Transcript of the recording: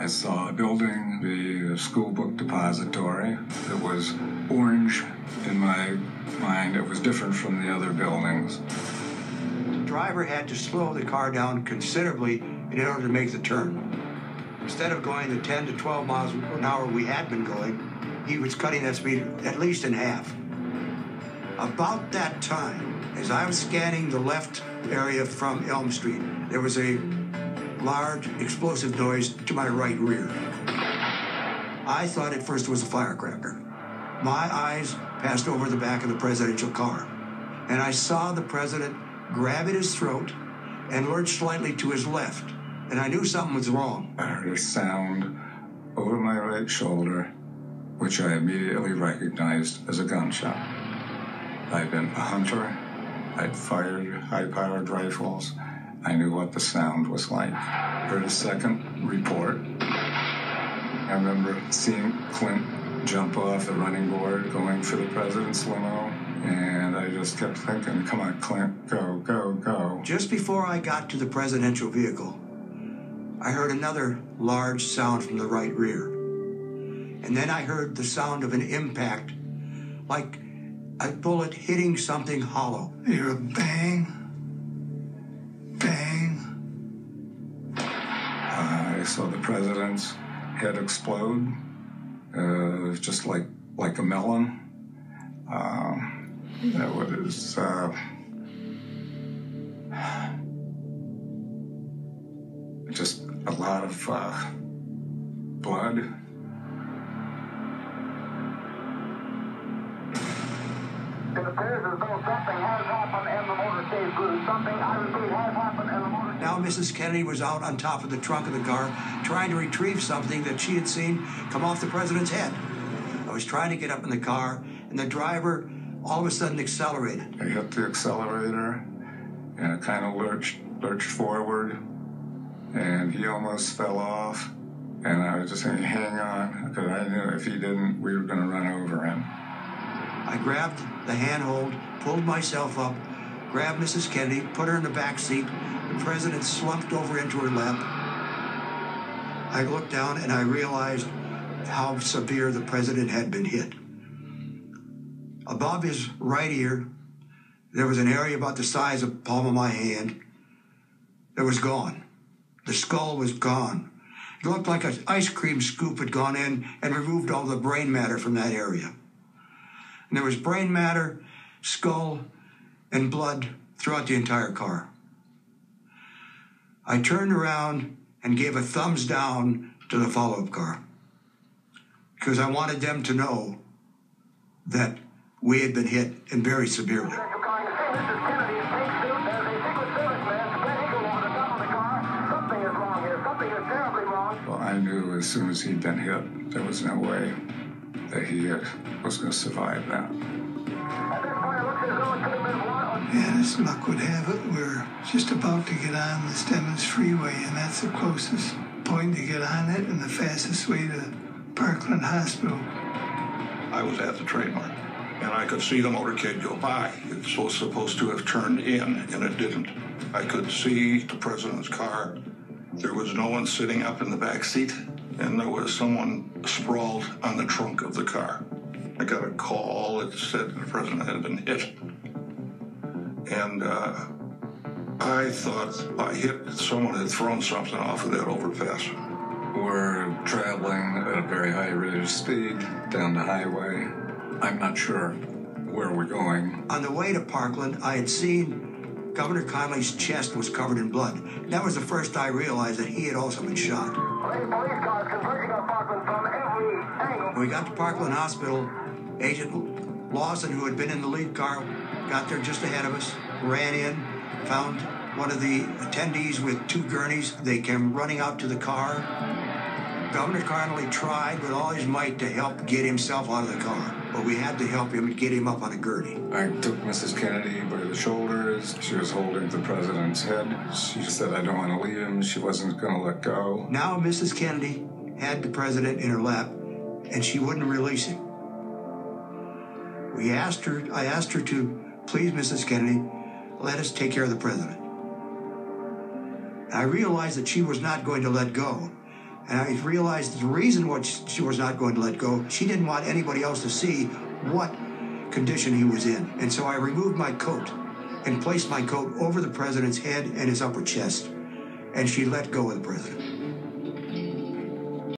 I saw a building, the school book depository. It was orange in my mind. It was different from the other buildings. The driver had to slow the car down considerably in order to make the turn. Instead of going the 10 to 12 miles an hour we had been going, he was cutting that speed at least in half. About that time, as I was scanning the left area from Elm Street, there was a large explosive noise to my right rear. I thought at first it was a firecracker. My eyes passed over the back of the presidential car, and I saw the president grab at his throat and lurch slightly to his left, and I knew something was wrong. I heard a sound over my right shoulder, which I immediately recognized as a gunshot. I'd been a hunter. I'd fired high-powered rifles. I knew what the sound was like. Heard a second report. I remember seeing Clint jump off the running board going for the president's limo, and I just kept thinking, come on, Clint, go, go, go. Just before I got to the presidential vehicle, I heard another large sound from the right rear. And then I heard the sound of an impact, like a bullet hitting something hollow. You hear a bang, bang. I saw the president's head explode, just like a melon. That was just a lot of blood. It appears as though something has happened in the motorcade group. Something, I repeat, has happened in the motorcade. Now Mrs. Kennedy was out on top of the trunk of the car trying to retrieve something that she had seen come off the president's head. I was trying to get up in the car, and the driver all of a sudden accelerated. I hit the accelerator, and it kind of lurched forward, and he almost fell off. And I was just saying, hang on, because I knew if he didn't, we were going to run over him. I grabbed the handhold, pulled myself up, grabbed Mrs. Kennedy, put her in the back seat. The president slumped over into her lap. I looked down and I realized how severe the president had been hit. Above his right ear, there was an area about the size of the palm of my hand that was gone. The skull was gone. It looked like an ice cream scoop had gone in and removed all the brain matter from that area. And there was brain matter, skull, and blood throughout the entire car. I turned around and gave a thumbs down to the follow-up car because I wanted them to know that we had been hit, and very severely. Well, I knew as soon as he'd been hit, there was no way that he was going to survive that. And as luck would have it, we're just about to get on the Stemmons Freeway, and that's the closest point to get on it and the fastest way to Parkland Hospital. I was at the train line, and I could see the motorcade go by. It was supposed to have turned in, and it didn't. I could see the president's car. There was no one sitting up in the back seat, and there was someone sprawled on the trunk of the car. I got a call that said the president had been hit. And I thought someone had thrown something off of that overpass. We're traveling at a very high rate of speed down the highway. I'm not sure where we're going. On the way to Parkland, I had seen Governor Connolly's chest was covered in blood. That was the first I realized that he had also been shot. Police cars converging on Parkland from every angle. When we got to Parkland Hospital, Agent Lawson, who had been in the lead car, got there just ahead of us, ran in, found one of the attendees with two gurneys. They came running out to the car. Governor Connolly tried with all his might to help get himself out of the car, but we had to help him and get him up on a gurney. I took Mrs. Kennedy by the shoulders. She was holding the president's head. She said, I don't want to leave him. She wasn't going to let go. Now Mrs. Kennedy had the president in her lap, and she wouldn't release him. I asked her to, please, Mrs. Kennedy, let us take care of the president. I realized that she was not going to let go. And I realized the reason why she was not going to let go, she didn't want anybody else to see what condition he was in. And so I removed my coat and placed my coat over the president's head and his upper chest. And she let go of the president.